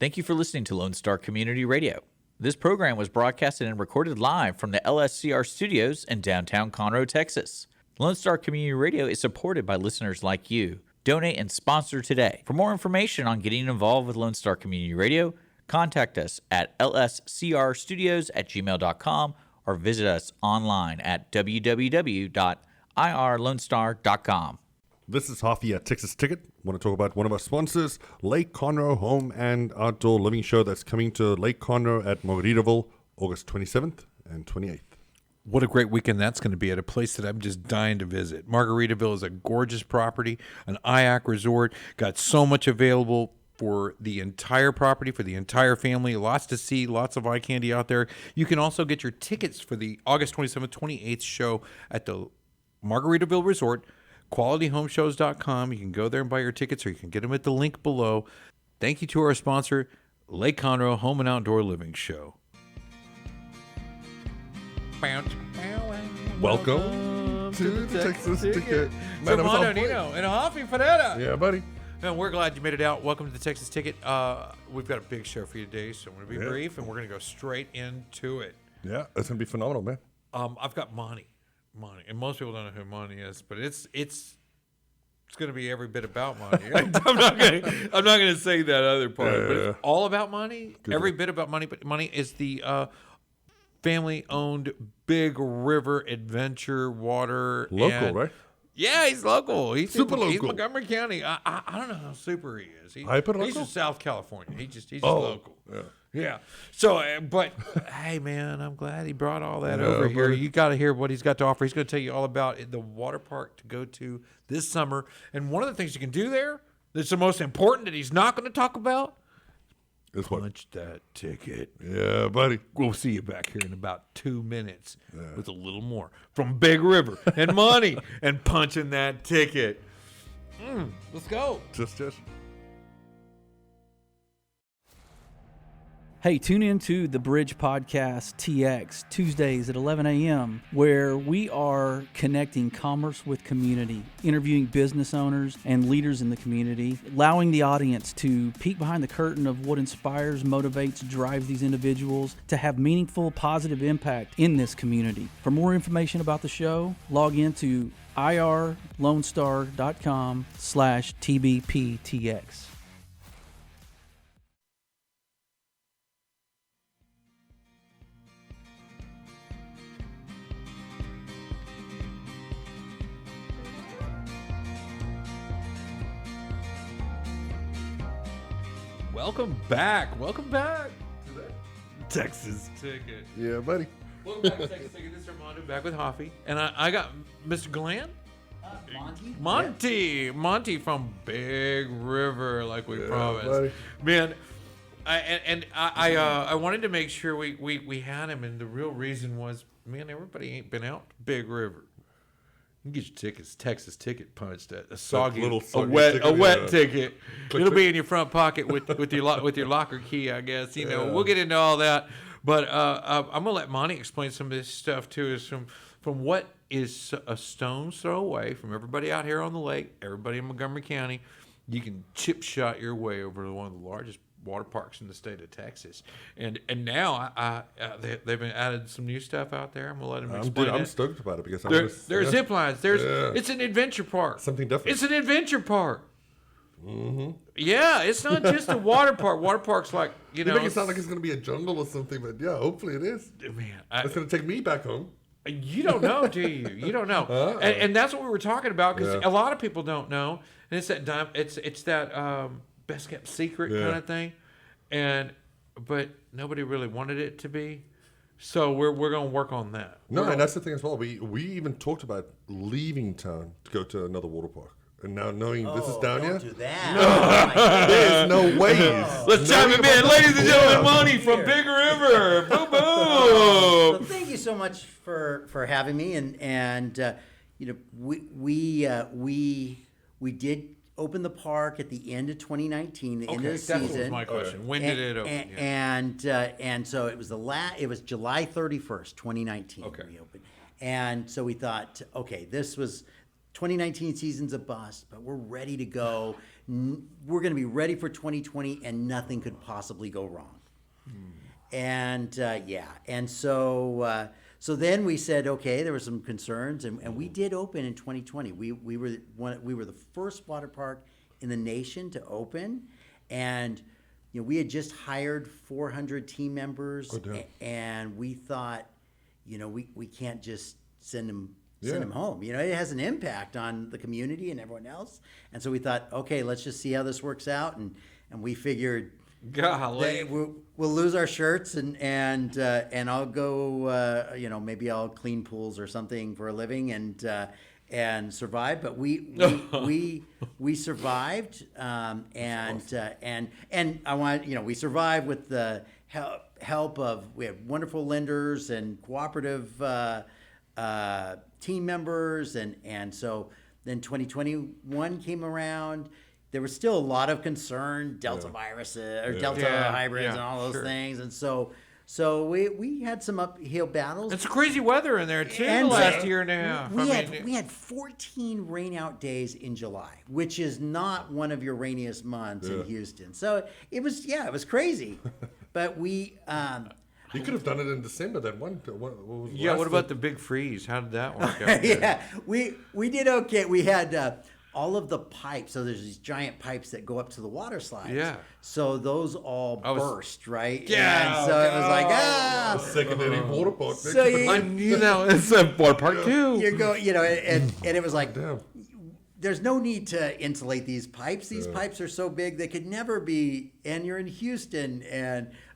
Thank you for listening to Lone Star Community Radio. This program was broadcasted and recorded live from the LSCR studios in downtown Conroe, Texas. Lone Star Community Radio is supported by listeners like you. Donate and sponsor today. For more information on getting involved with Lone Star Community Radio, contact us at lscrstudios@gmail.com or visit us online at www.irlonestar.com. This is Hoffie at Texas Ticket. I want to talk about one of our sponsors, Lake Conroe Home and Outdoor Living Show that's coming to Lake Conroe at Margaritaville, August 27th and 28th. What a great weekend that's going to be at a place that I'm just dying to visit. Margaritaville is a gorgeous property, an IAC resort, got so much available for the entire property, for the entire family, lots to see, lots of eye candy out there. You can also get your tickets for the August 27th, 28th show at the Margaritaville Resort, qualityhomeshows.com. You can go there and buy your tickets, or you can get them at the link below. Thank you to our sponsor, Lake Conroe Home and Outdoor Living Show. Welcome to the Texas Ticket. Armando, Nino, and Hoffie, Ferreria. Yeah, buddy. And we're glad you made it out. Welcome to the Texas Ticket. We've got a big show for you today, so I'm going to be brief, and we're going to go straight into it. Yeah, it's going to be phenomenal, man. I've got Monty, and most people don't know who Monty is, but it's going to be every bit about money. I'm not going to say that other part, but it's all about money. Every bit about money. But money is the family-owned Big River Adventure Water. Local, right? Yeah, he's local. He's super local. He's Montgomery County. I don't know how super he is. He's local? in South California. He's just local. Yeah. So, but hey, man, I'm glad he brought all that over here. Buddy. You got to hear what he's got to offer. He's going to tell you all about the water park to go to this summer. And one of the things you can do there that's the most important that he's not going to talk about, punch that ticket. Yeah, buddy. We'll see you back here in about 2 minutes with a little more from Big River and Money and punching that ticket. Let's go. Just. Hey, tune in to the Bridge Podcast TX Tuesdays at 11 a.m., where we are connecting commerce with community, interviewing business owners and leaders in the community, allowing the audience to peek behind the curtain of what inspires, motivates, drives these individuals to have meaningful, positive impact in this community. For more information about the show, log into irlonestar.com/TBPTX. Welcome back to the Texas Ticket. Yeah, buddy. Welcome back to Texas Ticket. This is Armando back with Hoffie. And I got Mr. Galland. Monty from Big River, like we promised. Buddy. Man, I wanted to make sure we had him, and the real reason was, man, everybody ain't been out to Big River. You can get your tickets, Texas Ticket punched at a wet ticket. It'll be in your front pocket with your locker key, I guess. We'll get into all that, but I'm gonna let Monty explain some of this stuff to us from what is a stone's throw away from everybody out here on the lake, everybody in Montgomery County. You can chip shot your way over to one of the largest water parks in the state of Texas, and now they've been added some new stuff out there. I'm gonna let him explain. I'm stoked about it because there's zip lines. It's an adventure park. Something different. It's an adventure park. Mm-hmm. Yeah, it's not just a water park. Water park's like You make it sound like it's gonna be a jungle or something, but yeah, hopefully it is. Man, it's gonna take me back home. You don't know, do you? You don't know, and that's what we were talking about because a lot of people don't know, and it's that best kept secret kind of thing, but nobody really wanted it to be, so we're going to work on that. And that's the thing as well. We even talked about leaving town to go to another water park, and now knowing this is down here, don't do that. there's no way. Let's chime him in, ladies and gentlemen. Monty from Big River. Boom boom. Well, thank you so much for having me, and we did open the park at the end of 2019, the end of the season. That was my question. When did it open? And so it was it was July 31st, 2019 we opened. And so we thought, okay, this was 2019 season's a bust, but we're ready to go. we're going to be ready for 2020, and nothing could possibly go wrong. And so then we said, okay, there were some concerns, and we did open in 2020. We were the first water park in the nation to open, and we had just hired 400 team members, and we thought, we can't just send them home. It has an impact on the community and everyone else, and so we thought, okay, let's just see how this works out, and we figured. Golly. We'll lose our shirts and I'll go maybe I'll clean pools or something for a living and survive. But we survived and I want we survived with the help of we have wonderful lenders and cooperative team members and so then 2021 came around. There was still a lot of concern, Delta viruses or Delta hybrids and all those things, and so we had some uphill battles. It's crazy weather in there too. The last year and a half. We had 14 rainout days in July, which is not one of your rainiest months in Houston. So it was crazy, but we. You could have done it in December. That one. What about the big freeze? How did that work out? We did okay. We had. All of the pipes, so there's these giant pipes that go up to the water slides. Yeah. So those all burst, right? Yeah. And so it was like, secondary water park. So I knew that it's a water park too. You go, and it was like, there's no need to insulate these pipes. These pipes are so big they could never be. And you're in Houston,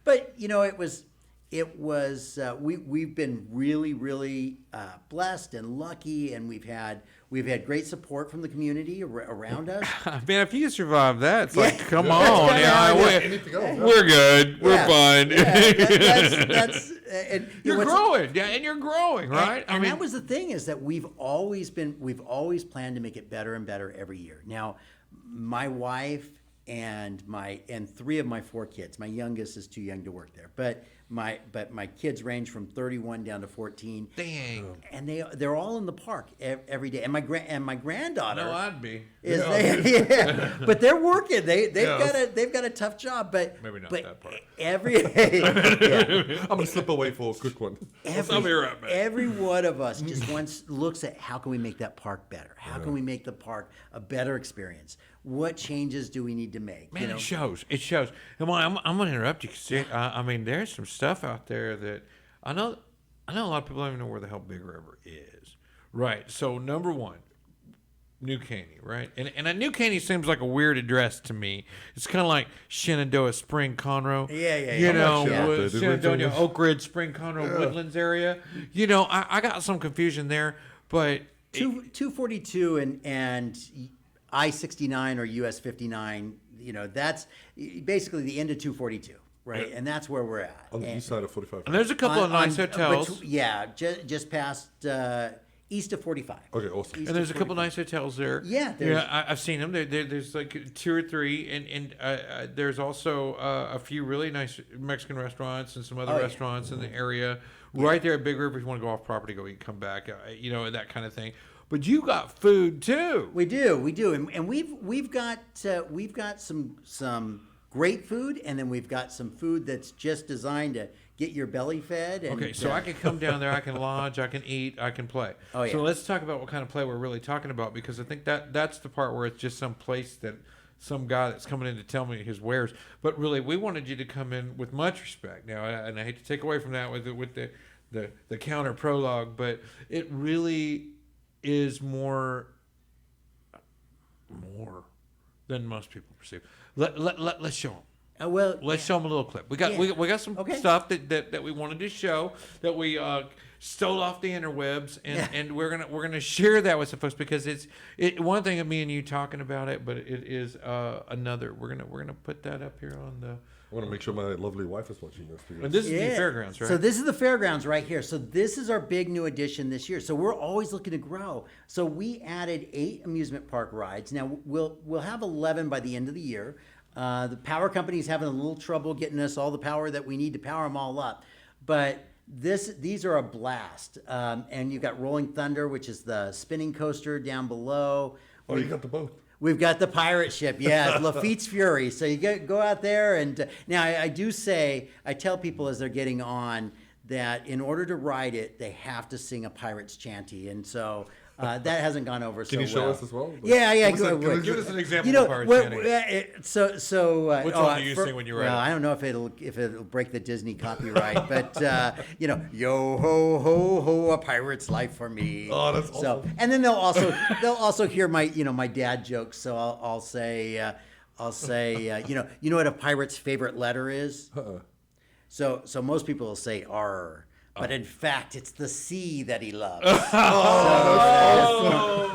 but it was we've been really, really blessed and lucky, and we've had great support from the community around us. Man, if you survive that, it's like, come on, we're good, we're fine. That's you're growing, and you're growing, right? And that was the thing is that we've always planned to make it better and better every year. Now, my wife and three of my four kids. My youngest is too young to work there, but my kids range from 31 down to 14. Dang. And they're all in the park every day. And my granddaughter. No, I'd be. But they're working. They've got a tough job. But maybe not that part. I'm gonna slip away for a quick one. I'll be right back. Every one of us just once looks at how can we make that park better? How can we make the park a better experience? What changes do we need to make? Man, it shows. It shows. And I'm going to interrupt you because there's some stuff out there that I know a lot of people don't even know where the hell Big River is. Right. So number one, New Caney, right? And New Caney seems like a weird address to me. It's kind of like Shenandoah Spring, Conroe. Yeah. Shenandoah, Oak Ridge, Spring, Conroe, Woodlands area. I got some confusion there, but 242 and I-69 or US 59, that's basically the end of 242, right? And that's where we're at. On the east side of 45. And there's a couple of nice hotels. Just past east of 45. Okay, awesome. And there's a couple of nice hotels there. Yeah, I've seen them. There's like two or three, and there's also a few really nice Mexican restaurants and some other restaurants in the area. Right there at Big River, if you want to go off property, go eat, come back, that kind of thing. But you got food too. We do, and we've got some great food, and then we've got some food that's just designed to get your belly fed. And, okay, so I can come down there, I can lodge, I can eat, I can play. Oh, yeah. So let's talk about what kind of play we're really talking about, because I think that's the part where it's just some place that some guy that's coming in to tell me his wares. But really, we wanted you to come in with much respect. Now, and I hate to take away from that with the counter prologue, but it really is more than most people perceive. Let's show them. Let's show them a little clip. We got some stuff that we wanted to show that we stole off the interwebs, and we're gonna share that with some folks, because it's one thing of me and you talking about it, but it is another. We're gonna put that up here on the. I want to make sure my lovely wife is watching this too. And this is the FairGrounds, right? So this is the FairGrounds right here. So this is our big new addition this year. So we're always looking to grow. So we added 8 amusement park rides. Now we'll have 11 by the end of the year. The power company's having a little trouble getting us all the power that we need to power them all up. But these are a blast. And you've got Rolling Thunder, which is the spinning coaster down below. You got the both. We've got the pirate ship, yes, Lafitte's Fury. So you go out there, and now I tell people as they're getting on that in order to ride it, they have to sing a pirate's chanty, and so that hasn't gone over so well. Can you show us as well? Yeah. Give us an example of pirate chanty. Which one do you sing when you ride? Well, I don't know if it'll break the Disney copyright, but yo ho ho ho, a pirate's life for me. Oh, that's awesome. So, and then they'll also hear my my dad jokes. So I'll say you know what a pirate's favorite letter is? So most people will say R. But in fact, it's the sea that he loves.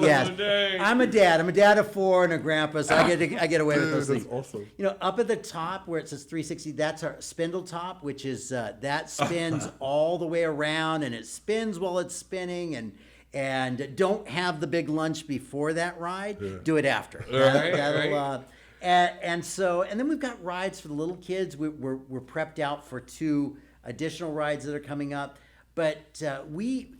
Yes, dang. I'm a dad of 4 and a grandpa, so I get away with those things. That's awesome. Up at the top where it says 360, that's our spindle top, which is that spins all the way around, and it spins while it's spinning. And don't have the big lunch before that ride. Do it after. That'll. And then we've got rides for the little kids. We're prepped out for 2 additional rides that are coming up, but we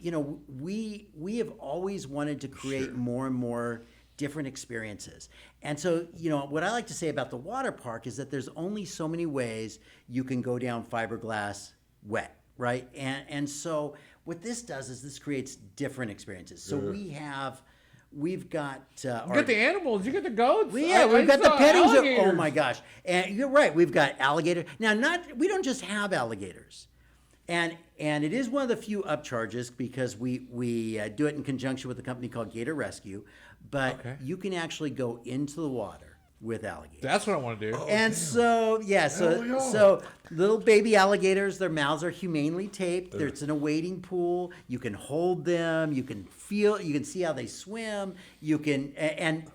have always wanted to create more and more different experiences. And so, what I like to say about the water park is that there's only so many ways you can go down fiberglass wet, right? And so what this does is this creates different experiences. So we've got you got the animals, you got the goats. We've got the petting zoo. Oh my gosh! And you're right. We've got alligators. Now, we don't just have alligators, and it is one of the few upcharges because we do it in conjunction with a company called Gator Rescue. But you can actually go into the water with alligators. That's what I want to do. So little baby alligators, their mouths are humanely taped. It's in a wading pool. You can hold them. You can see how they swim. You can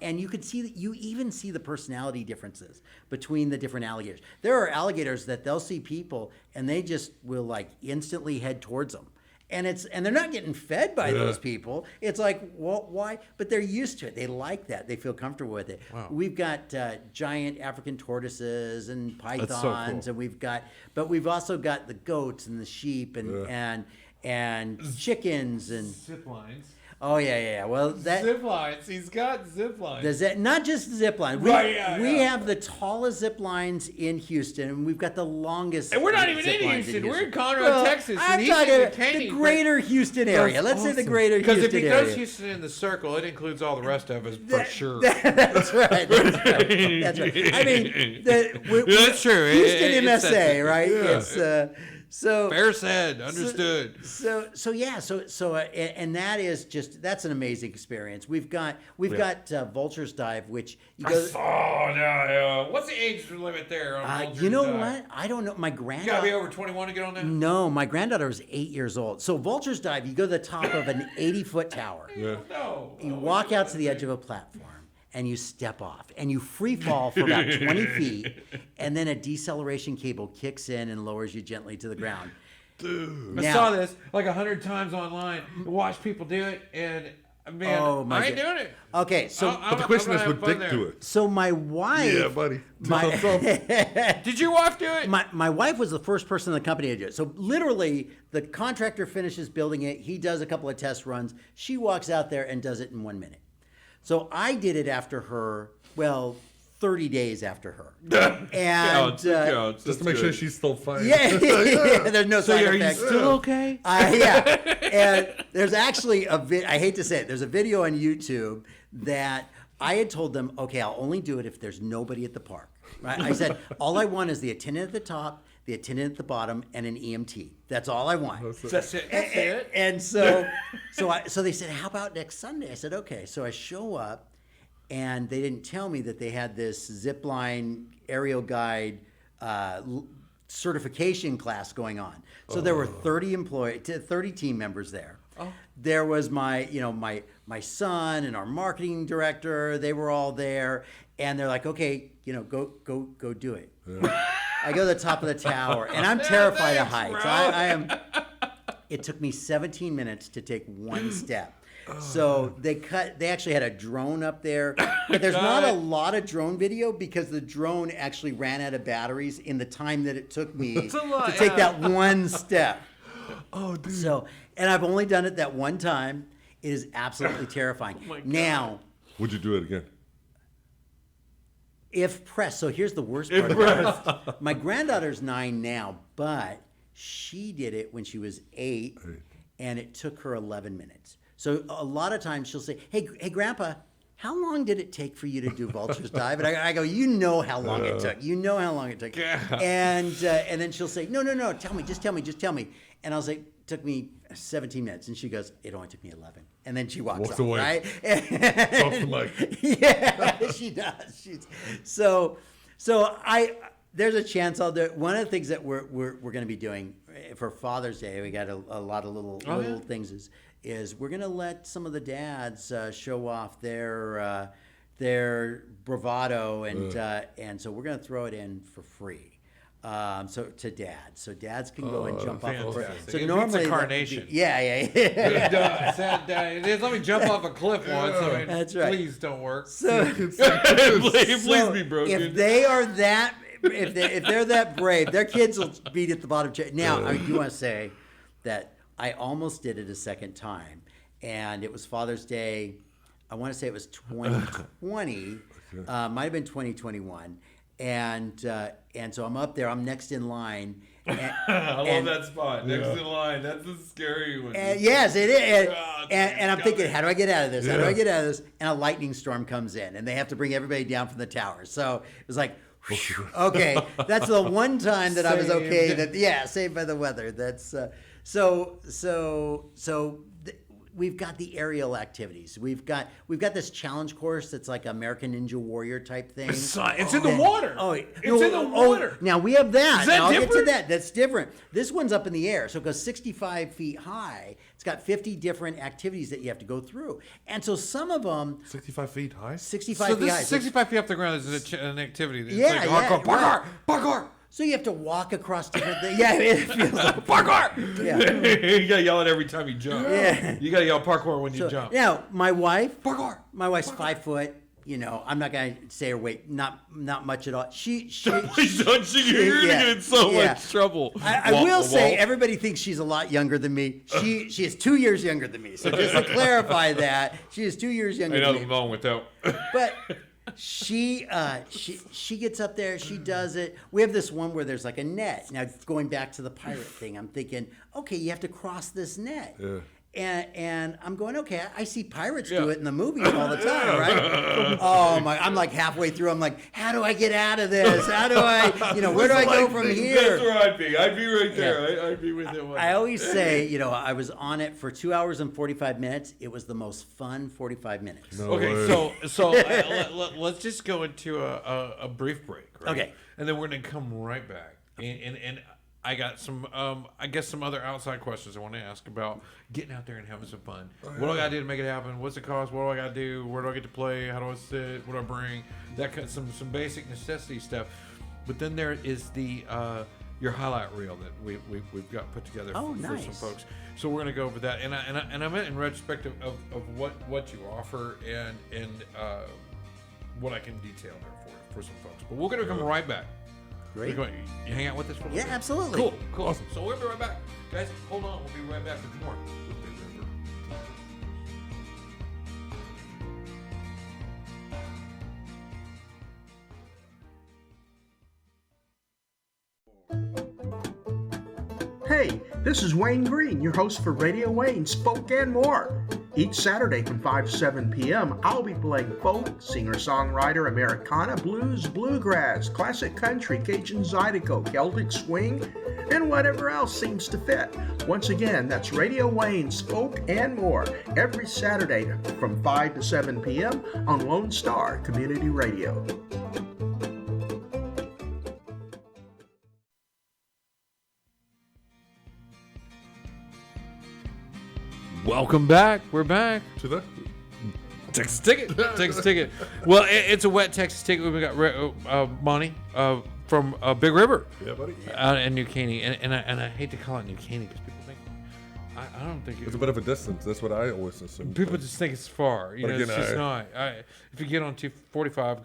you even see the personality differences between the different alligators. There are alligators that they'll see people and they just will instantly head towards them. And they're not getting fed by those people. It's like, well, why? But they're used to it. They like that. They feel comfortable with it. Wow. We've got giant African tortoises and pythons, and we've also got the goats and the sheep and chickens and zip lines. Oh yeah. Well, zip lines. He's got zip lines. Not just zip lines. We have the tallest zip lines in Houston, and we've got the longest. And we're not even in Houston. We're in Conroe, Texas. I'm talking the greater Houston area. Let's say the greater Houston area. Because if he goes Houston in the circle, it includes all the rest of us for sure. That's right. That's right. I mean, that's true. Houston MSA, right? Yeah. So fair said, understood. And that's an amazing experience. We've got Vultures Dive, which you go. What's the age limit there? You know what? I don't know. My granddaughter. You gotta be over 21 to get on that. No, my granddaughter was 8 years old. So Vultures Dive, you go to the top of an 80-foot tower. No. You walk out to the edge of a platform. And you step off, and you free fall for about 20 feet, and then a deceleration cable kicks in and lowers you gently to the ground. Dude. I saw this 100 times online. Watch people do it, and man, I ain't doing it. Okay, so but the question is, would Dick do it? So my wife, yeah, buddy. Did your wife do it? My wife was the first person in the company to do it. So literally, the contractor finishes building it. He does a couple of test runs. She walks out there and does it in 1 minute. So I did it after her, 30 days after her. And counts. Just to make sure she's still fine. Yeah, there's no side effects. Are you still okay? And there's actually I hate to say it, there's a video on YouTube that I had told them, okay, I'll only do it if there's nobody at the park. Right? I said, all I want is the attendant at the top, the attendant at the bottom, and an EMT. That's all I want. That's it. And so they said, how about next Sunday? I said, okay. So I show up, and they didn't tell me that they had this zipline aerial guide certification class going on. So there were 30 team members there. Oh. There was my son and our marketing director. They were all there, and they're like, okay, go do it. Yeah. I go to the top of the tower, and I'm terrified of heights. I am. It took me 17 minutes to take one step. So they actually had a drone up there, but there's not a lot of drone video because the drone actually ran out of batteries in the time that it took me to take that one step. Oh, dude. So, and I've only done it that one time. It is absolutely terrifying. Oh my God. Now, would you do it again? If pressed. So here's the worst part about it. My granddaughter's 9 now, but she did it when she was 8, and it took her 11 minutes. So a lot of times she'll say, hey, Grandpa, how long did it take for you to do Vultures Dive? And I go, you know how long it took. You know how long it took. And then she'll say, no, tell me, just tell me. And I'll say, it took me 17 minutes. And she goes, it only took me 11. And then she walks off, away. right? Drops the mic. Yeah, she does. There's a chance I'll do it. One of the things that we're going to be doing for Father's Day, we got a lot of little things is we're going to let some of the dads show off their bravado, and so we're going to throw it in for free. So to dads, so dads can go and jump off. So normally, carnation. Yeah. Let me jump off a cliff once. I mean, That's right. Please don't work. So please be broken. If they are that, if they're that brave, their kids will be at the bottom. Now, I do want to say that I almost did it a second time, and it was Father's Day. I want to say it was 2020, might have been 2021. And so I'm up there. I'm next in line. I love that spot. Next in line. That's a scary one. Yes, it is. And I'm thinking, how do I get out of this? How do I get out of this? And a lightning storm comes in, and they have to bring everybody down from the tower. So it was like, okay, that's the one time that I was okay. Saved by the weather. That's we've got the aerial activities. We've got this challenge course that's like American Ninja Warrior type thing. It's in the water. It's in the water. Now we have that. Is that I'll different? get to that. That's different. This one's up in the air, so it goes 65 feet high. It's got 50 different activities that you have to go through, and so some of them 65 feet high. 65 So feet high. this 65 feet off the ground is an activity. It's Yeah, like hardcore. Parkour. So you have to walk across different things. Yeah, it feels like Parkour. Yeah. You gotta yell it every time you jump. Yeah. You gotta yell parkour when you jump. Now, my wife, Parkour. My wife's 5 foot. You know, I'm not gonna say her weight. Not much at all. You're gonna get in so much trouble. I will say everybody thinks she's a lot younger than me. She is 2 years younger than me. So just to clarify that, she is 2 years younger Ain't than me. nothing wrong with that. But she gets up there, she does it. We have this one where there's like a net. Now going back to the pirate thing, I'm thinking, okay, you have to cross this net. Yeah. And I'm going, okay, I see pirates do it in the movies all the time, right? Oh my! I'm like halfway through. I'm like, how do I get out of this? How do I, where do I go from here? That's where I'd be. I'd be right there. Yeah. I'd be with him. I always say, I was on it for 2 hours and 45 minutes. It was the most fun 45 minutes. No okay, way. so let's just go into a brief break, right? Okay, and then we're gonna come right back, and I got some, I guess some other outside questions I want to ask about getting out there and having some fun. What do I got to do to make it happen? What's the cost? What do I got to do? Where do I get to play? How do I sit? What do I bring? That kind of, some basic necessity stuff. But then there is the your highlight reel that we've got put together for some folks. So we're gonna go over that, and I meant in retrospect of what you offer and what I can detail there for some folks. But we're gonna come right back. Great. You hang out with us for a little bit? Yeah, absolutely. Cool. Awesome. So we'll be right back. Guys, hold on. We'll be right back with more. Hey, this is Wayne Green, your host for Radio Wayne, Spoke and More. Each Saturday from 5 to 7 p.m., I'll be playing folk, singer-songwriter, Americana, blues, bluegrass, classic country, Cajun Zydeco, Celtic swing, and whatever else seems to fit. Once again, that's Radio Wayne, Spoke and More, every Saturday from 5 to 7 p.m. on Lone Star Community Radio. Welcome back. We're back. To the Texas Ticket. Texas Ticket. Well, it's a wet Texas Ticket. We got Monty from Big River. Yeah, buddy. Out in New Caney. And I hate to call it New Caney because people think, I don't think it's a bit of a distance. That's what I always assume. People just think it's far. You know, again, it's just not. If you get on 245,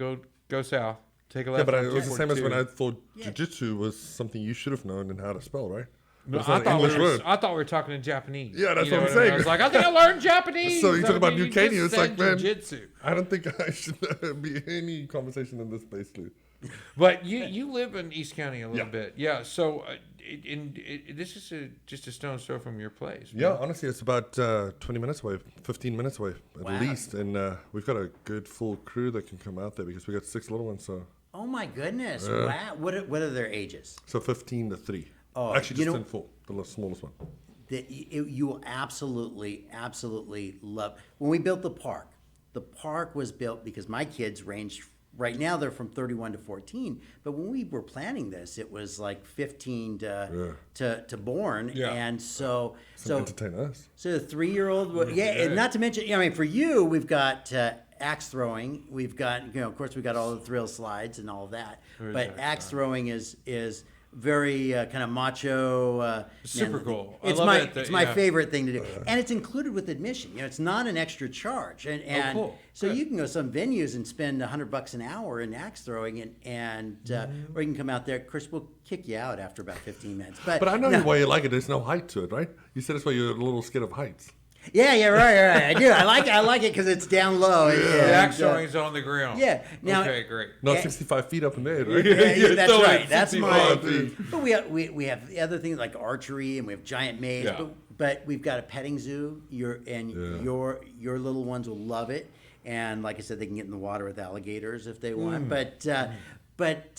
go south. Take a left. Yeah, but it was the same as when I thought Yeah. jiu-jitsu was something you should have known and how to spell, right? No, It's not an English word. I thought we were talking in Japanese. Yeah, that's You know what I'm saying. I was like, I think I learned Japanese. So you talk about mean, New Canaan, just it's like, said man, jujitsu. I don't think I should be any conversation in this space, Lou. But you live in East County a little Yeah. bit, yeah. So this is just a stone's throw from your place. Yeah, honestly, it's about 20 minutes away, 15 minutes away at Wow. least. And we've got a good full crew that can come out there because we got 6 little ones. Oh my goodness! Wow. What are their ages? So 15 to 3. Oh, Actually, you just know- turned 4, the smallest one. That you will absolutely love. When we built the park was built because my kids ranged. Right now they're from 31 to 14, but when we were planning this, it was like 15 to born, Yeah. and so Entertain us. So the 3-year-old, and not to mention, I mean, for you, we've got axe throwing. We've got, of course, we've got all the thrill slides and all of that. But axe throwing is very kind of macho. Super cool. I It's love my it that- it's my yeah. favorite thing to do, and it's included with admission. It's not an extra charge, and cool. so Good. you can go to some venues and spend $100 an hour in axe throwing, and or you can come out there. Of course, we'll kick you out after about 15 minutes. But I know why you like it. There's no height to it, right? You said that's why you're a little scared of heights. Yeah, right. I do. I like it because it's down low. The axe throwing is on the ground. Yeah. Now, okay, great. Not 65 feet up in the air, right? yeah, that's throw it right. That's 65 my. feet. But we have the other things like archery, and we have giant maze. Yeah. But we've got a petting zoo. Your little ones will love it. And like I said, they can get in the water with alligators if they want. But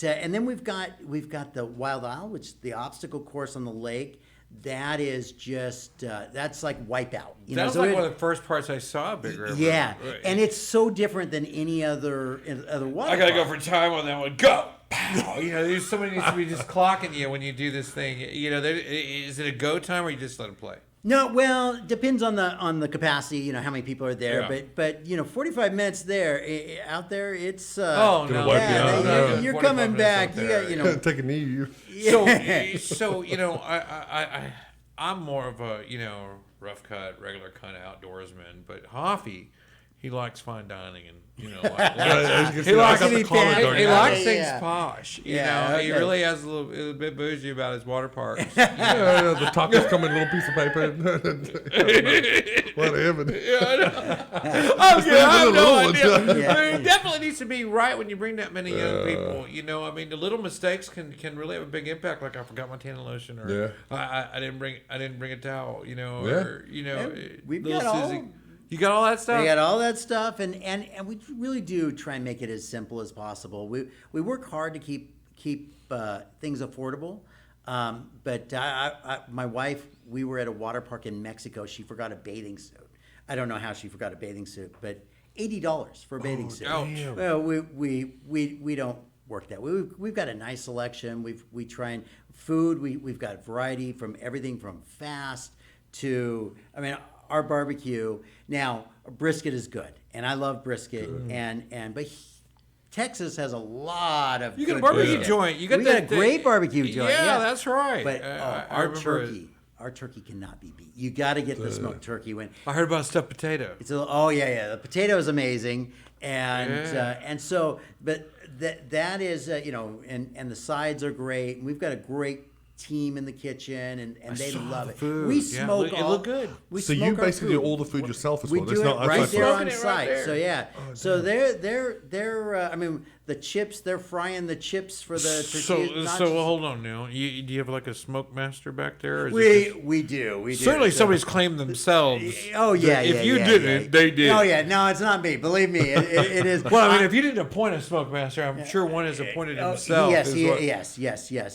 and then we've got the Wild Isle, which is the obstacle course on the lake. That is just that's like Wipeout. That was like one of the first parts I saw of Big River. Yeah, Right. and it's so different than any other water I gotta go park. for time on that one. Go! Pow! There's somebody needs to be just clocking you when you do this thing. Is it a go time or you just let them play? No, well, it depends on the capacity. How many people are there. Yeah. But 45 minutes there out there, it's Oh Gonna no! wipe yeah, you out. they- you're 45 coming minutes back. up You there. got Take a knee. You. So I'm more of a rough cut, regular kind of outdoorsman, but Hoffie, he likes fine dining and As you can he see, likes I got the collar fancy. going he on. likes Yeah, things yeah. posh. Yeah, He okay. really has a little bit bougie about his water parks. Yeah, the tacos come in a little piece of paper. Whatever. I have no idea. Yeah. I mean, it definitely needs to be right when you bring that many young people. I mean, the little mistakes can really have a big impact. Like I forgot my tanning lotion, or I didn't bring a towel. Or we've little got Susie. all- You got all that stuff. We got all that stuff, and we really do try and make it as simple as possible. We work hard to keep things affordable. But my wife, we were at a water park in Mexico. She forgot a bathing suit. I don't know how she forgot a bathing suit, but $80 for a bathing suit. ouch. Well, we don't work that way. We've got a nice selection. We try and food. We've got variety from everything from fast to our barbecue. Now, brisket is good, and I love brisket. But Texas has a lot of. You got a good barbecue brisket. joint. You got we got a the- great barbecue joint. Yeah, that's right. But I our remember it. our turkey cannot be beat. You got to get the smoked turkey when I heard about stuffed potato. it's the potato is amazing, and so that is and the sides are great. And we've got a great team in the kitchen, and they saw love the it. food. We Yeah, smoke it all. looked good. We So smoke you our basically food. do all the food yourself as We well. do There's it no right outside there stuff. on Smoking it right site. there. So yeah. So they're the chips. They're frying the chips for the tortillas. So hold on now. Do you have like a smoke master back there? Or is it just- We do. certainly So- somebody's claimed themselves. Oh yeah, If yeah, you yeah, didn't, yeah. they did. Oh yeah, no, it's not me. Believe me, it is. Well, I mean, if you didn't appoint a smoke master, I'm sure one has appointed himself. Yes, is what-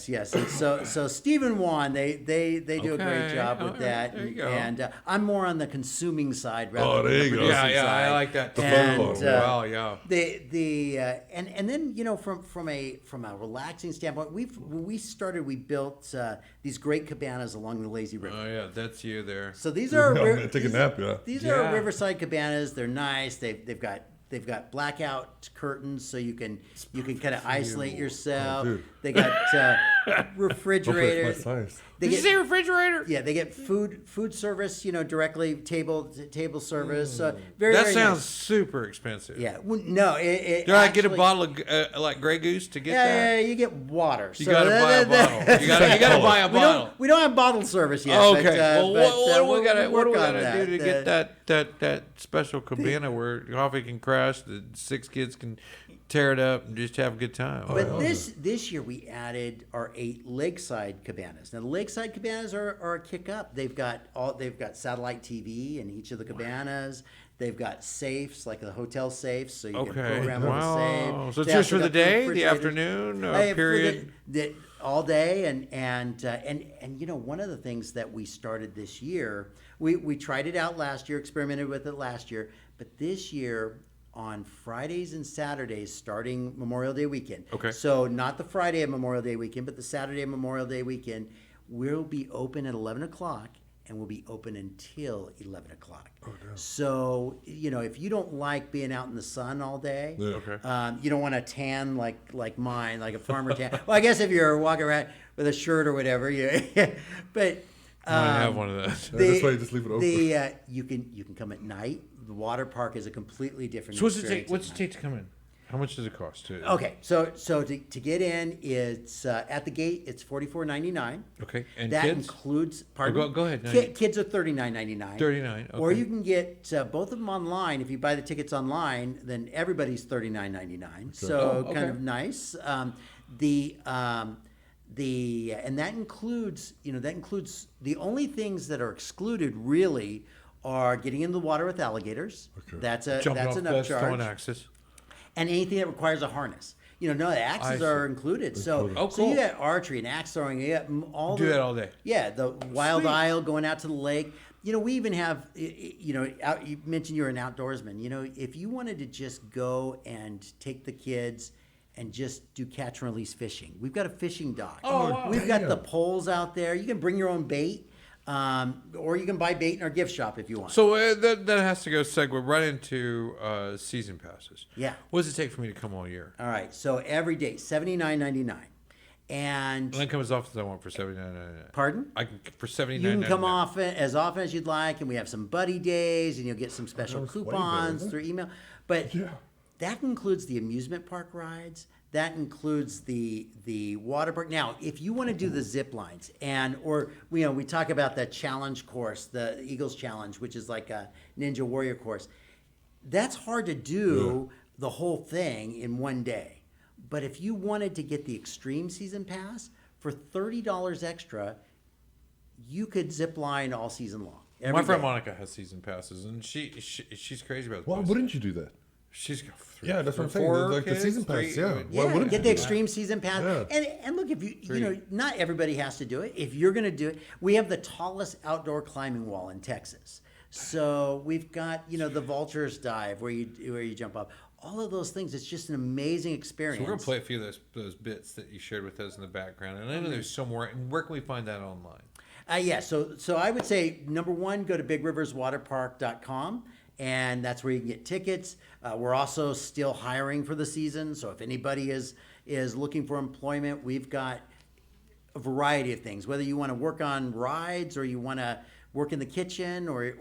yes. And so Stephen Wan, they do a great Okay, job with all right, that, there you go. and I'm more on the consuming side rather Oh, than there the you go. producing Yeah, side. I like that. And, Wow, yeah. and then from a relaxing standpoint, when we started, we built these great cabanas along the lazy river. Oh yeah, that's you there. So these are Yeah, take a nap, yeah. These Yeah. are Riverside Cabanas. They're nice. They've got blackout curtains, so you can kind of isolate yourself. Oh, dude. They got refrigerators. Hopefully it's my size. They Did you say refrigerator? Yeah, they get food service, directly table service. Very That very sounds nice. super expensive. Yeah, no, it Do I get a actually- bottle of like Grey Goose to get Yeah, that? you get water. You gotta buy a bottle. You gotta buy a bottle. We don't have bottle service yet. Okay. But, Well, what do we gotta work on do to that. get that special cabana where Hoffie can crash, the 6 kids can tear it up and just have a good time? But this year we added our 8 Lakeside Cabanas. Now the Lakeside Cabanas are a kick up. They've got satellite TV in each of the cabanas. They've got safes, like the hotel safes, so you can program on the safe. Wow. So it's They just for also the got day, the refrigerators. afternoon, For period. all day, and one of the things that we started this year, we tried it out last year, experimented with it last year, but this year on Fridays and Saturdays, starting Memorial Day weekend. Okay. So not the Friday of Memorial Day weekend, but the Saturday of Memorial Day weekend, we'll be open at 11 o'clock. And we'll be open until 11 o'clock. So, if you don't like being out in the sun all day, you don't want to tan like mine, like a farmer tan. Well, I guess if you're walking around with a shirt or whatever, but I have one of those. That's why you just leave it open. you can come at night. The water park is a completely different So what's it experience. take? What's it take to come in? How much does it cost? Okay, so to get in, it's at the gate. It's $44.99. Okay, and that kids? includes. Pardon? Go ahead. Kids are $39.99. $39. Okay. Or you can get both of them online. If you buy the tickets online, then everybody's $39.99. So kind of nice. And that includes the only things that are excluded really are getting in the water with alligators. Okay. That's Jumping an off cliffs, upcharge. throwing axes. And anything that requires a harness. No, the axes are included. So, Oh, so cool. you got archery and axe throwing. You got all Do that all day. Yeah, the wild isle going out to the lake. We even have. You mentioned you're an outdoorsman. If you wanted to just go and take the kids and just do catch and release fishing, we've got a fishing dock. Oh, wow. We've got the poles out there. You can bring your own bait. Or you can buy bait in our gift shop if you want. So that has to go segue right into season passes. Yeah. What does it take for me to come all year? All right. So every day, $79.99, and I can come as often as I want for $79.99. Pardon? I can for $79.99. You can come off as often as you'd like, and we have some buddy days, and you'll get some special That's way better, coupons isn't it? through email. But that includes the amusement park rides. That includes the water park. Now, if you want to do the zip lines we talk about that challenge course, the Eagles Challenge, which is like a Ninja Warrior course. That's hard to do the whole thing in one day. But if you wanted to get the Extreme Season Pass for $30 extra, you could zip line all season long. My friend day. Monica has season passes, and she's crazy about Why this. wouldn't you do that? She's got 3. Yeah, that's what I'm saying. 4 Like the kids, season pass, 3, yeah. Why Yeah, wouldn't get you the do Extreme Season Pass. Yeah. And look, if not everybody has to do it. If you're going to do it, we have the tallest outdoor climbing wall in Texas. So we've got, the Vultures Dive where you jump up. All of those things, it's just an amazing experience. So we're going to play a few of those bits that you shared with us in the background. And I know there's some more. And where can we find that online? So I would say, number one, go to BigRiversWaterpark.com. And that's where you can get tickets. We're also still hiring for the season. So if anybody is looking for employment, we've got a variety of things. Whether you want to work on rides or you want to work in the kitchen or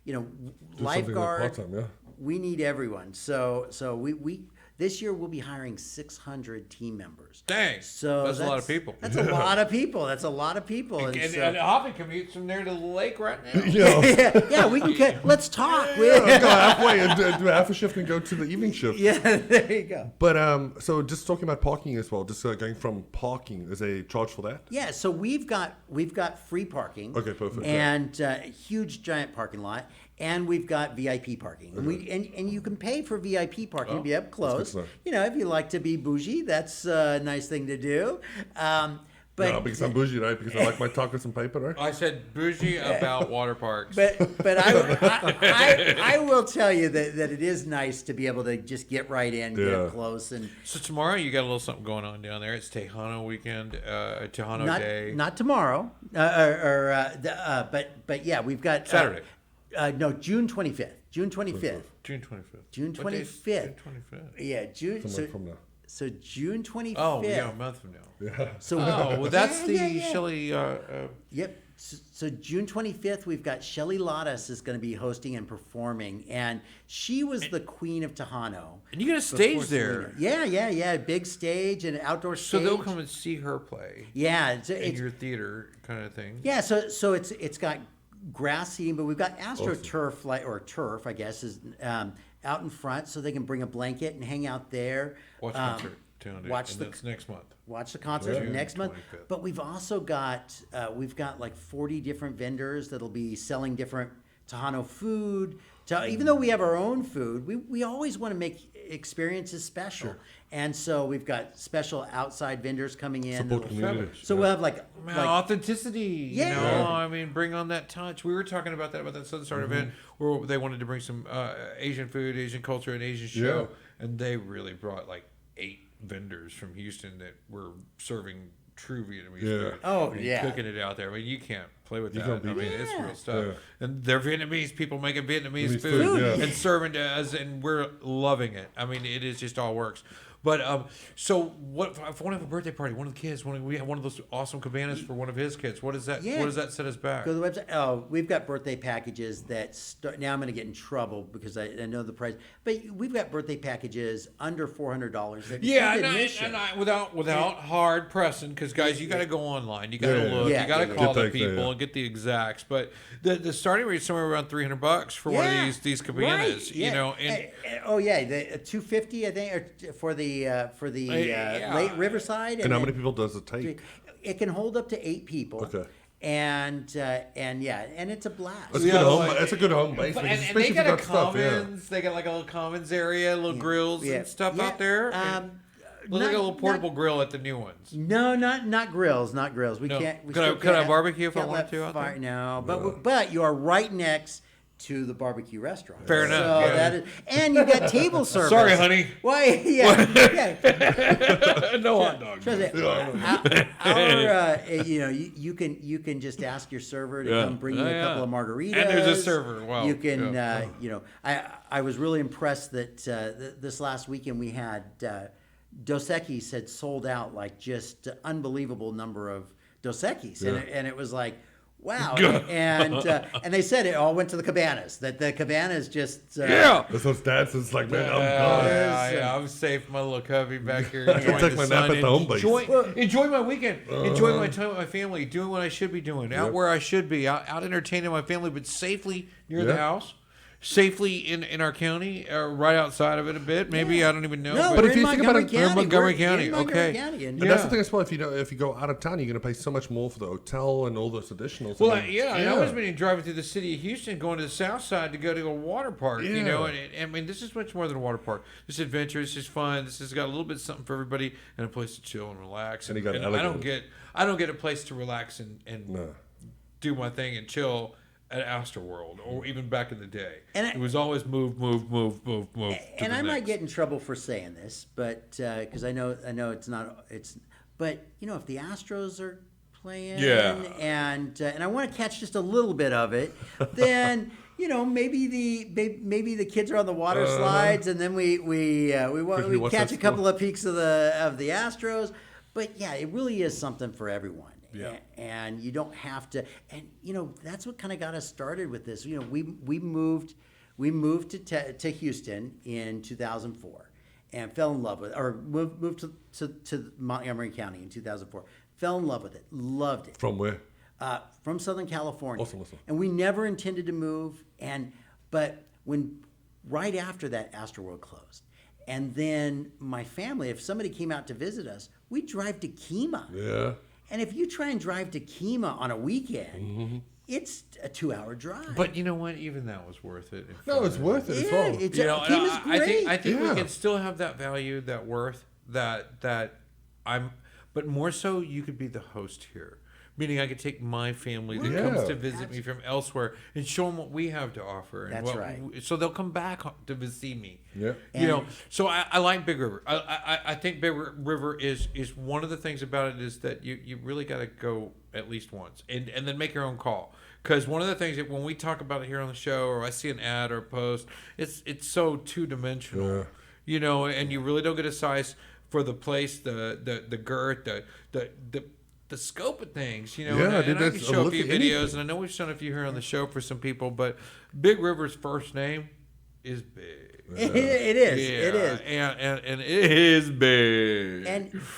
Do something like lifeguard. part-time, yeah. We need everyone. So we this year we'll be hiring 600 team members. Dang. So that's a lot of people. That's a lot of people. That's a lot of people. And so- Hoffie commutes from there to the lake right now. yeah, we can. Let's talk. Go halfway and do half a shift and go to the evening shift. Yeah, there you go. But so just talking about parking as well, just going from parking, is a charge for that? Yeah, so we've got free parking. Okay, perfect. And a huge giant parking lot, and we've got VIP parking. And you can pay for VIP parking to be up close. good stuff. If you like to be bougie, that's a nice thing to do. But No, because I'm bougie, right? Because I like my tacos and paper, right? I said bougie about water parks. But I will tell you that it is nice to be able to just get right in, get up close, and So tomorrow you got a little something going on down there. It's Tejano weekend, Tejano Day. not tomorrow, but yeah, we've got Saturday. No, June 25th. June 25th. June 25th. June What day is 25th. June 25th. Yeah, June. From now. So June 25th. Oh, yeah, a month from now. Yeah. So Oh, well, that's the yeah. Shelley. Yep. So June 25th, we've got Shelley Lottis is going to be hosting and performing, and she was the queen of Tejano. And you got a before stage Selena. there. Yeah. Big stage and outdoor So stage. they'll come and see her play Yeah, in your theater kind of thing. yeah. So it's got grass seating, but we've got AstroTurf or turf, I guess, is out in front, so they can bring a blanket and hang out there. Watch concert. That's next month. Watch the concert June next month. 25th. But we've also got like 40 different vendors that'll be selling different Tejano food. Even though we have our own food, we always want to make experiences special. And so we've got special outside vendors coming in. Support community. So we'll have like authenticity. Yeah. You know, I mean, bring on that touch. We were talking about that Southern Star event where they wanted to bring some Asian food, Asian culture, and Asian show, and they really brought like 8 vendors from Houston that were serving true Vietnamese food. Oh, and yeah. cooking it out there. I mean, you can't play with that. can't beat I mean, that. it's real stuff. Yeah. And they're Vietnamese people making Vietnamese Vietnamese food food, yeah. and serving to us, and we're loving it. I mean, it is just all works. But so what? If I want to have a birthday party, one of the kids, we have one of those awesome cabanas for one of his kids. What is that? Yeah. What does that set us back? Go to the website. Oh, we've got birthday packages that start. Now I'm going to get in trouble because I know the price. But we've got birthday packages under $400. Yeah, without hard pressing, because guys, you got to go online, you got to look, Yeah, you got to yeah, call the Get that, people and get the exacts. But the starting rate is somewhere around $300 for one of these cabanas. Right, You know, and the $250 I think for the late Riverside. And how many people does it take? It can hold up to 8 people. Okay. And it's a blast. That's a good home. That's a good home base. and especially they if you got a stuff, commons. They got like a little commons area, little grills and stuff out there. Looks like a little portable grill at the new ones. No, not grills, not grills. We No. can't. We Could I- still could I can't- barbecue if I can't wanted let to out fire- there? No, but you are right next to the barbecue restaurant. Fair enough, So yeah. that is, and you got table service. Sorry, honey. Why? Yeah. No hot dogs. Trust me. You can just ask your server to come bring you a couple of margaritas. And there's a server. Wow. You can, I was really impressed that this last weekend we had Dos Equis had sold out like just unbelievable number of Dos Equis, and it was like, wow. And they said it all went to the cabanas. That the cabanas just That's what's dads. It's like, man, I'm safe, my little cubby back here. Enjoying take the my sun, nap at the home base. enjoy my weekend. Enjoy my time with my family. Doing what I should be doing. Out where I should be. Out entertaining my family, but safely near the house. Safely in our county, right outside of it a bit. Maybe I don't even know. No, but we're if in you think about Montgomery it, County. Montgomery We're County, in Montgomery okay. County, and And that's the thing as well. If you go out of town, you're going to pay so much more for the hotel and all those additionals. Well, and I was meaning driving through the city of Houston, going to the south side to go to a water park, you know, and I mean, this is much more than a water park. This is adventure, this is fun, this has got a little bit something for everybody, and a place to chill and relax. And you got I don't get a place to relax and do my thing and chill at Astroworld, or even back in the day. It was always move. And I might get in trouble for saying this, but because I know it's. But if the Astros are playing, and I want to catch just a little bit of it, then maybe the kids are on the water slides, and then we catch a couple of peaks of the Astros. But yeah, it really is something for everyone. Yeah. And you don't have to, and that's what kind of got us started with this. We moved to Houston in 2004, and fell in love with it, or moved to Montgomery County in 2004. Fell in love with it, loved it. From where? From Southern California. Awesome. And we never intended to move, but right after that, Astroworld closed. And then my family, if somebody came out to visit us, we'd drive to Kemah. Yeah. And if you try and drive to Kemah on a weekend, it's a 2-hour drive. But you know what? Even that was worth it. No, it's worth it as well. Kemah's great. I think we can still have that value, that worth, that I'm. But more so, you could be the host here. Meaning, I could take my family that comes to visit me from elsewhere and show them what we have to offer. And That's right. So they'll come back to see me. Yeah. So I like Big River. I think Big River is one of the things about it is that you really got to go at least once and then make your own call. Because one of the things that when we talk about it here on the show, or I see an ad or a post, it's so two-dimensional. And you really don't get a size for the place, the girth, the scope of things, you know. Yeah, and I can show a few anything. videos, and I know we've shown a few here on the show for some people, but Big River's first name is big. It is. Yeah, It is. and it is big.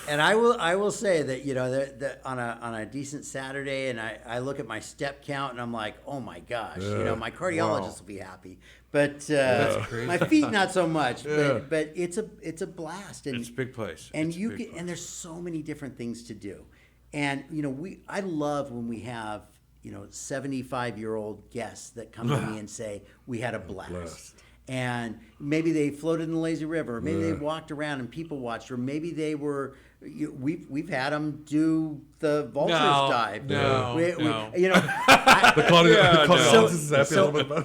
And I will say that, you know, that on a decent Saturday, and I look at my step count and I'm like, oh my gosh, you know, my cardiologist will be happy, but my feet not so much. But it's a blast, and it's a big place. and and there's so many different things to do, and you know, I love when we have, you know, 75-year-old guests that come to me and say we had a blast. And maybe they floated in the lazy river, or maybe they walked around and people watched, or maybe they were. We've had them do the Vultures Dive. You know,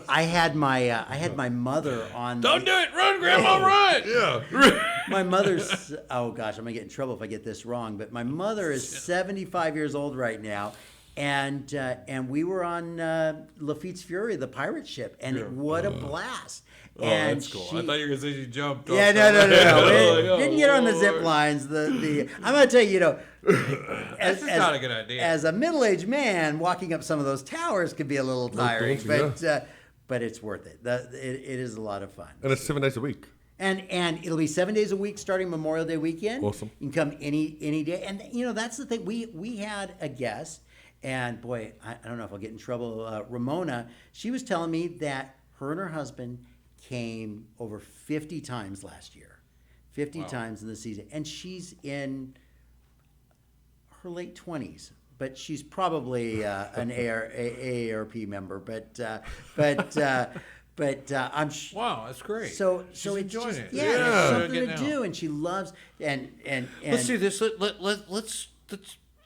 I had my mother on. Don't do it, run, Grandma, run! Yeah. My mother's. Oh gosh, I'm gonna get in trouble if I get this wrong. But my mother is 75 years old right now. And we were on Lafitte's Fury, the pirate ship, and what a blast! Oh, and that's cool. I thought you were going to say she jumped. Yeah, no. Didn't get on the zip lines. I'm going to tell you, you know, that's not a good idea. As a middle-aged man, walking up some of those towers could be a little tiring, but it's worth it. It is a lot of fun. And it's 7 days a week. And it'll be 7 days a week starting Memorial Day weekend. Awesome. You can come any day. And, you know, that's the thing. We had a guest, and boy, I don't know if I'll get in trouble. Ramona, she was telling me that her and her husband came over 50 times last year. 50 times in the season. And she's in her late 20s. But she's probably an AARP member. But I'm. Wow, that's great. So She's it's enjoying just, it. it's something to do, and she loves and let's do this. Let's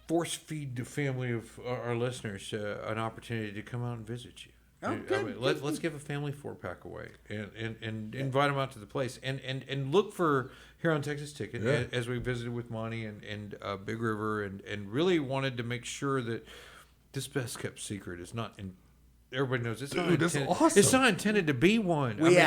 force feed the family of our listeners an opportunity to come out and visit you. Oh, good, Let's give a family 4-pack away and invite them out to the place and look for here on Texas Ticket as we visited with Monty and Big River and really wanted to make sure that this best kept secret is not in. Everybody knows it's not intended. Awesome. It's not intended to be one. We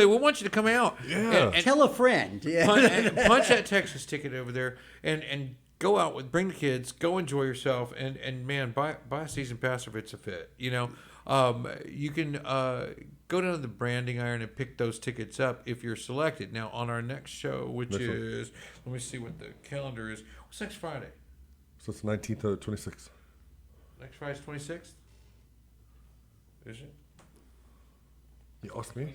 want you to come out. Yeah. And tell a friend. punch that Texas Ticket over there and go out go the kids, go enjoy yourself, and man, buy a season pass if it's a fit. You know, you can go down to the branding iron and pick those tickets up if you're selected. Now on our next show, which is let me see what the calendar is. What's next Friday? So it's 19th to 26th. Next Friday's 26th. Is it? You asked me.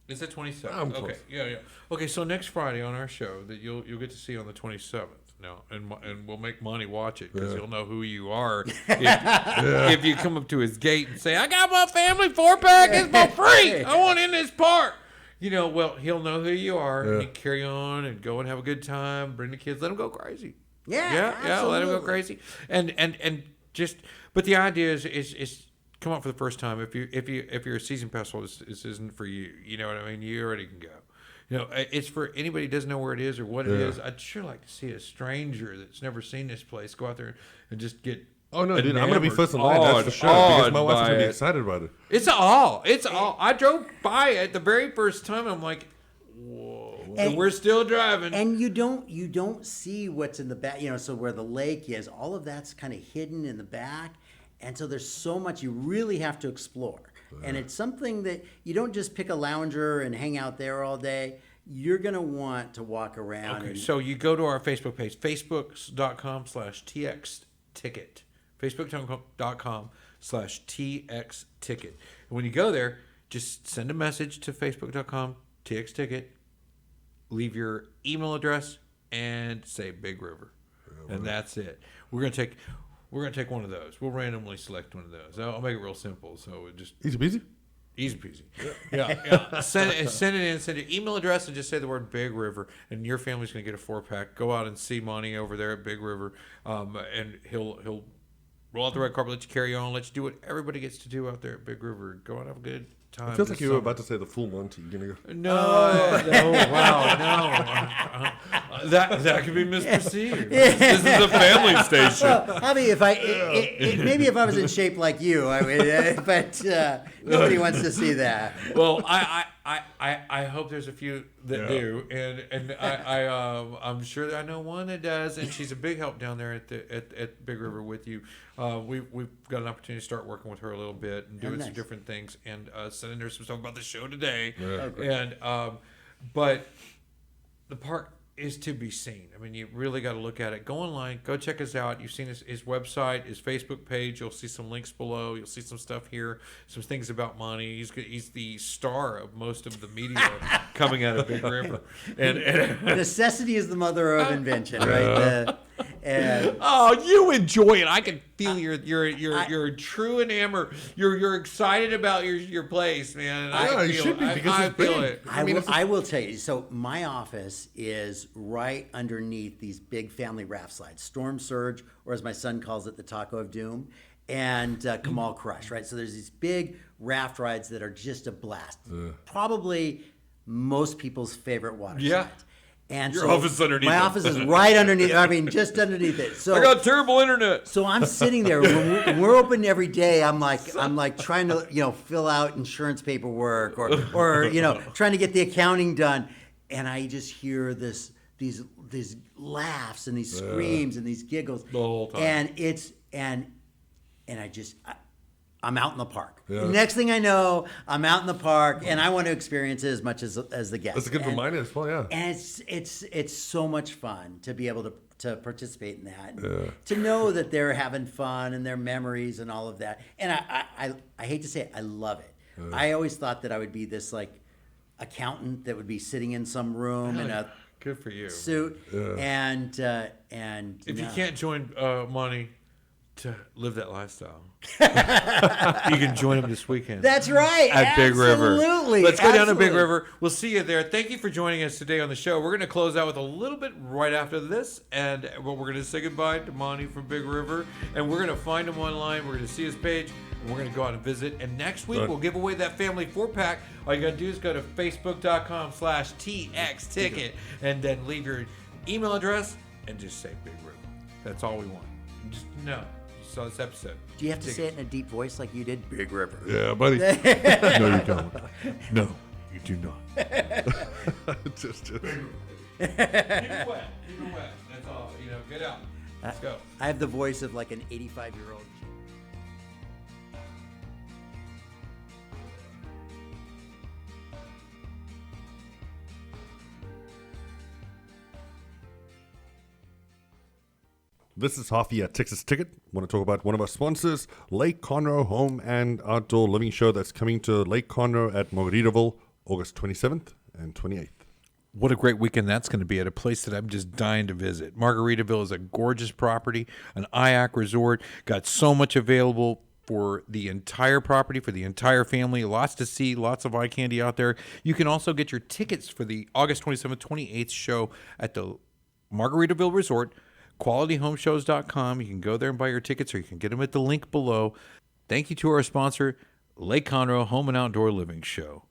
Is it 27th? I'm okay, close. yeah. Okay, so next Friday on our show that you'll get to see on the 27th. Now, and we'll make Monty watch it because he'll know who you are if you come up to his gate and say, "I got my family 4-pack, it's for free. I want in this park." You know, well, he'll know who you are. And you carry on and go and have a good time. Bring the kids, let them go crazy. Yeah, let them go crazy. And just, but the idea is come out for the first time. If you're a season pass holder, this isn't for you. You know what I mean? You already can go. You know, it's for anybody who doesn't know where it is or what it is. I'd sure like to see a stranger that's never seen this place go out there and just get. Oh no, dude! I'm gonna be first in line. That's for sure. Because my wife's gonna be excited about it. It's all. I drove by it the very first time. And I'm like, whoa! And we're still driving. And you don't see what's in the back. You know, so where the lake is, all of that's kind of hidden in the back, and so there's so much you really have to explore. And it's something that you don't just pick a lounger and hang out there all day. You're going to want to walk around. Okay, so you go to our Facebook page, facebook.com/TXTicket. Facebook.com/TXTicket. And when you go there, just send a message to facebook.com/TXTicket. Leave your email address and say Big River. And that's it. We're going to take one of those. We'll randomly select one of those. I'll make it real simple. So it just Easy peasy. Easy peasy. Yeah. Send it in. Send your email address and just say the word Big River, and your family's going to get a 4-pack. Go out and see Monty over there at Big River, and he'll roll out the red carpet, let you carry on, let you do what everybody gets to do out there at Big River. Go out and have a good time. It feels like you were about to say the full Monty. You know? No, wow, no. That could be misperceived. This is a family station. Well, I mean, maybe if I was in shape like you, I would, but nobody wants to see that. Well, I hope there's a few that do, and I'm sure that I know one that does, and she's a big help down there at Big River with you. We've got an opportunity to start working with her a little bit and doing some different things, and sending her some stuff about the show today. And but the park is to be seen. I mean, you really got to look at it. Go online, go check us out. You've seen his website, his Facebook page. You'll see some links below. You'll see some stuff here, some things about Monty. He's the star of most of the media coming out of Big River. And necessity is the mother of invention, right? You enjoy it. I can feel you're true enamor. You're excited about your place, man. And you should be because I it's feel big. it. I will tell you. So my office is right underneath these big family raft slides, Storm Surge, or as my son calls it, the Taco of Doom, and Kamal Crush. Right. So there's these big raft rides that are just a blast. Probably most people's favorite water slides. And Your office is underneath my it. office is right underneath. I mean, just underneath it. So I got terrible internet. So I'm sitting there when we're open every day. I'm like trying to fill out insurance paperwork or trying to get the accounting done, and I just hear these laughs and these screams and these giggles the whole time. And I'm out in the park. Yeah. Next thing I know, I'm out in the park, and I want to experience it as much as the guests. That's a good reminder as well, yeah. And it's so much fun to be able to participate in that, and to know that they're having fun and their memories and all of that. And I hate to say it, I love it. I always thought that I would be this like accountant that would be sitting in some room in a good for you suit, and if you can't join Monty to live that lifestyle, you can join them this weekend. That's right. At Big River. Absolutely. Let's go down to Big River. We'll see you there. Thank you for joining us today on the show. We're going to close out with a little bit right after this, and we're going to say goodbye to Monty from Big River, and we're going to find him online. We're going to see his page, and we're going to go out and visit. And next week, we'll give away that family 4-pack. All you got to do is go to facebook.com/TX ticket, and then leave your email address and just say Big River. That's all we want. Just know. Saw this episode. Do you have to say it in a deep voice like you did? Big River. Yeah, buddy. No, you don't. No, you do not. just. Keep it wet. Keep it wet. That's all. Get out. Let's go. I have the voice of like an 85-year-old. This is Hoffie at Texas Ticket. Want to talk about one of our sponsors, Lake Conroe Home and Outdoor Living Show that's coming to Lake Conroe at Margaritaville, August 27th and 28th. What a great weekend that's going to be at a place that I'm just dying to visit. Margaritaville is a gorgeous property, an IAC resort, got so much available for the entire property, for the entire family, lots to see, lots of eye candy out there. You can also get your tickets for the August 27th, 28th show at the Margaritaville Resort, qualityhomeshows.com. You can go there and buy your tickets, or you can get them at the link below. Thank you to our sponsor, Lake Conroe Home and Outdoor Living Show.